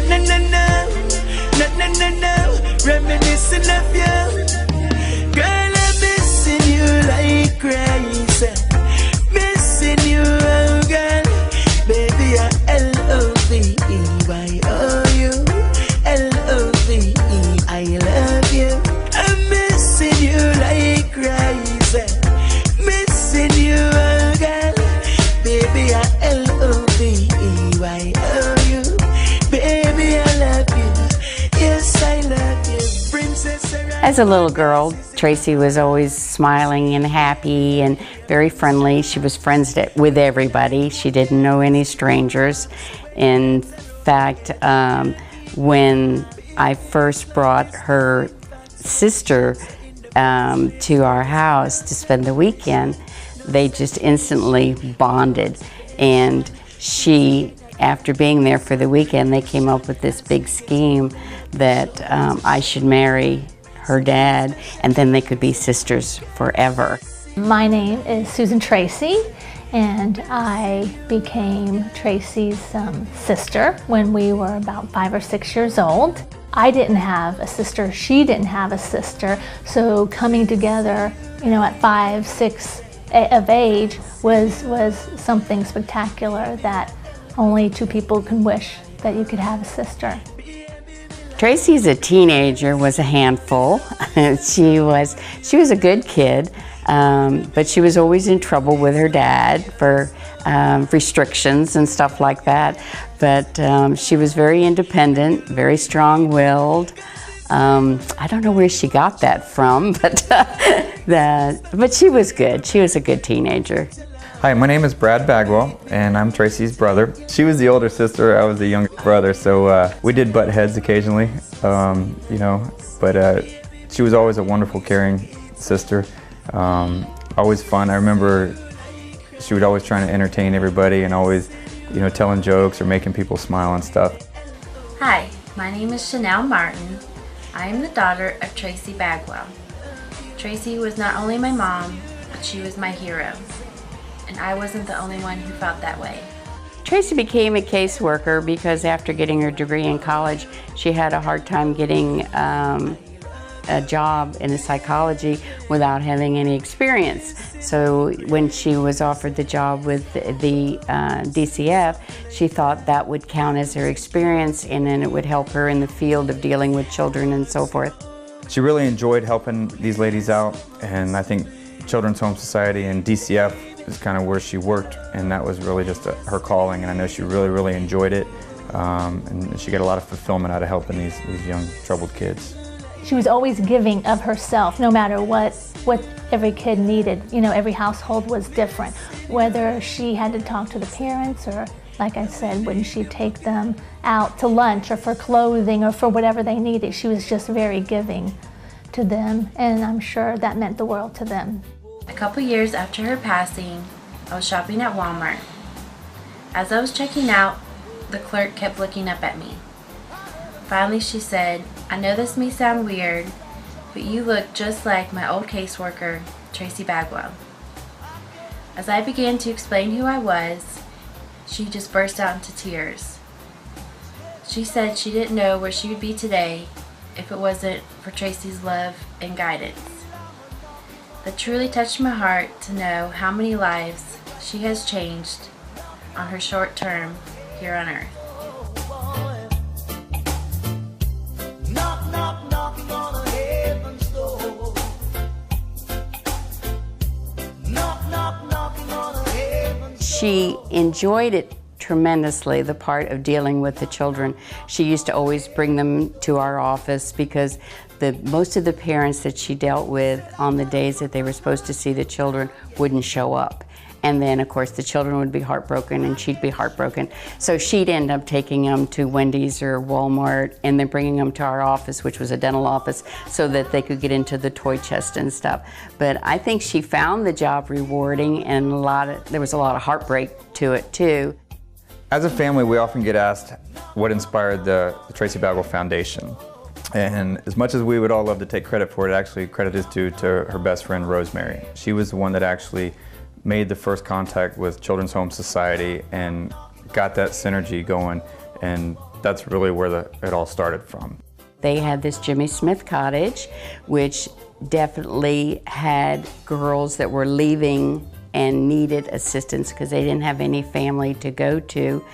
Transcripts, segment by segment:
no, no, no, no, no, no, no, reminiscing of you. Girl, I'm missing you like crazy, missing you, oh girl. Baby, I L-O-V-E-Y-O-U, L-O-V-E, I love you. I'm missing you like crazy, missing you, oh girl. Baby, I L-O-V-E-Y-O-U, baby, I love you. Yes, I love you, Princess. As a little girl, Tracy was always smiling and happy and very friendly. She was friends with everybody. She didn't know any strangers. In fact, when I first brought her sister to our house to spend the weekend, they just instantly bonded. And she, after being there for the weekend, they came up with this big scheme that I should marry her dad, and then they could be sisters forever. My name is Susan Tracy, and I became Tracy's sister when we were about 5 or 6 years old. I didn't have a sister, she didn't have a sister, so coming together, you know, at 5, 6 of age was something spectacular that only two people can wish that you could have a sister. Tracy, as a teenager, was a handful. She was a good kid, but she was always in trouble with her dad for restrictions and stuff like that. But she was very independent, very strong-willed. I don't know where she got that from, but she was good. She was a good teenager. Hi, my name is Brad Bagwell, and I'm Tracy's brother. She was the older sister, I was the younger brother, so we did butt heads occasionally, you know, but she was always a wonderful, caring sister, always fun. I remember she would always try to entertain everybody and always, you know, telling jokes or making people smile and stuff. Hi, my name is Chanel Martin. I am the daughter of Tracy Bagwell. Tracy was not only my mom, but she was my hero. And I wasn't the only one who felt that way. Tracy became a caseworker because after getting her degree in college, she had a hard time getting a job in psychology without having any experience. So when she was offered the job with the DCF, she thought that would count as her experience, and then it would help her in the field of dealing with children and so forth. She really enjoyed helping these ladies out, and I think Children's Home Society and DCF is kind of where she worked, and that was really just her calling, and I know she really enjoyed it, and she got a lot of fulfillment out of helping these young troubled kids. She was always giving of herself, no matter what every kid needed. You know, every household was different, whether she had to talk to the parents or, like I said, when she'd take them out to lunch or for clothing or for whatever they needed. She was just very giving to them, and I'm sure that meant the world to them. A couple years after her passing, I was shopping at Walmart. As I was checking out, the clerk kept looking up at me. Finally, she said, "I know this may sound weird, but you look just like my old caseworker, Tracy Bagwell." As I began to explain who I was, she just burst out into tears. She said she didn't know where she would be today if it wasn't for Tracy's love and guidance. That truly touched my heart to know how many lives she has changed on her short term here on earth. She enjoyed it tremendously, the part of dealing with the children. She used to always bring them to our office because most of the parents that she dealt with on the days that they were supposed to see the children wouldn't show up. And then, of course, the children would be heartbroken and she'd be heartbroken. So she'd end up taking them to Wendy's or Walmart and then bringing them to our office, which was a dental office, so that they could get into the toy chest and stuff. But I think she found the job rewarding, and there was a lot of heartbreak to it, too. As a family, we often get asked what inspired the Tracy Bagwell Foundation. And as much as we would all love to take credit for it, actually credit is due to her best friend, Rosemary. She was the one that actually made the first contact with Children's Home Society and got that synergy going and that's really where it all started from. They had this Jimmy Smith Cottage, which definitely had girls that were leaving and needed assistance because they didn't have any family to go to.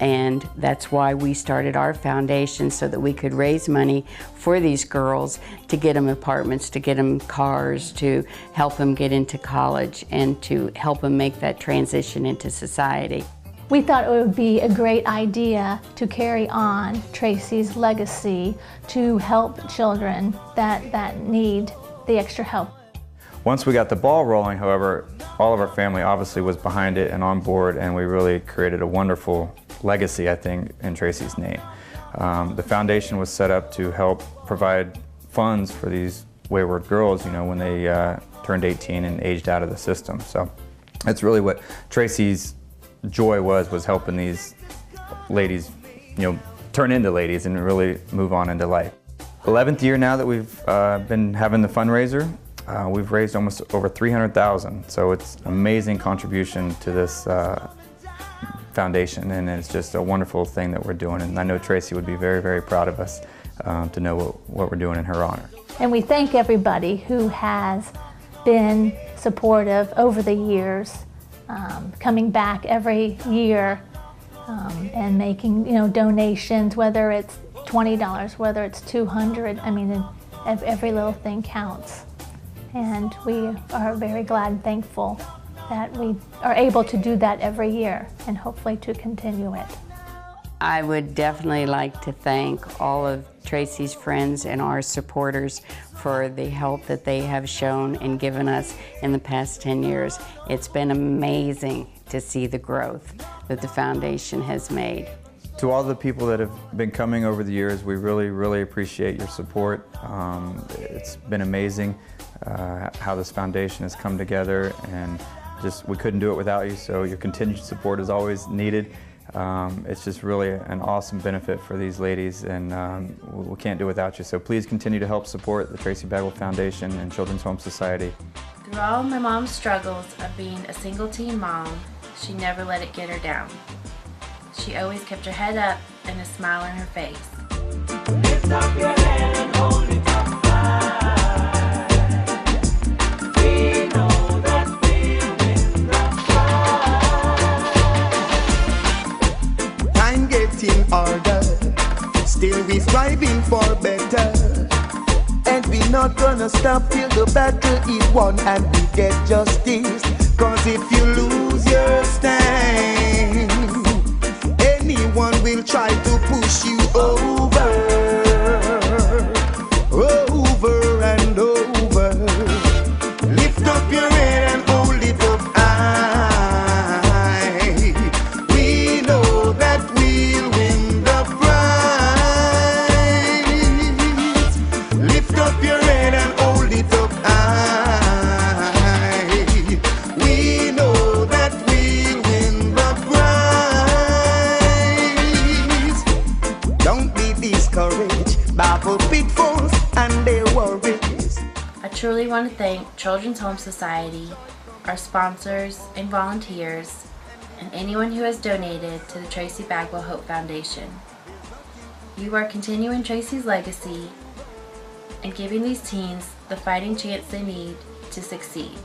And that's why we started our foundation, so that we could raise money for these girls to get them apartments, to get them cars, to help them get into college, and to help them make that transition into society. We thought it would be a great idea to carry on Tracy's legacy to help children that need the extra help. Once we got the ball rolling, however, all of our family obviously was behind it and on board, and we really created a wonderful legacy, I think, in Tracy's name. The foundation was set up to help provide funds for these wayward girls, you know, when they turned 18 and aged out of the system. So that's really what Tracy's joy was helping these ladies, you know, turn into ladies and really move on into life. 11th year now that we've been having the fundraiser. We've raised almost over $300,000, so it's an amazing contribution to this foundation, and it's just a wonderful thing that we're doing, and I know Tracy would be very, very proud of us to know what we're doing in her honor. And we thank everybody who has been supportive over the years, coming back every year and making, you know, donations, whether it's $20, whether it's $200. I mean, every little thing counts. And we are very glad and thankful that we are able to do that every year, and hopefully to continue it. I would definitely like to thank all of Tracy's friends and our supporters for the help that they have shown and given us in the past 10 years. It's been amazing to see the growth that the foundation has made. To all the people that have been coming over the years, we really, really appreciate your support. It's been amazing how this foundation has come together, and just we couldn't do it without you, so your continued support is always needed. It's just really an awesome benefit for these ladies, and we can't do it without you. So please continue to help support the Tracy Bagwell Foundation and Children's Home Society. Through all my mom's struggles of being a single teen mom, she never let it get her down. She always kept her head up and a smile on her face. Lift up your head and hold it up high. We know that we'll win the fight. Time gets in order, still we striving for better. And we not gonna stop till the battle is won and we get justice. Cause if you lose your stand, anyone will try to push you over, over and over. Lift up your head and hold it up high. We know that we'll win the prize. Lift up your head and hold it up high. We know that we'll win the prize. Don't be discouraged, baffled pitfalls and their worries. I truly want to thank Children's Home Society, our sponsors and volunteers, and anyone who has donated to the Tracy Bagwell Hope Foundation. You are continuing Tracy's legacy and giving these teens the fighting chance they need to succeed.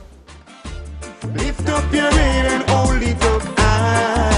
Lift up your head and hold it up high.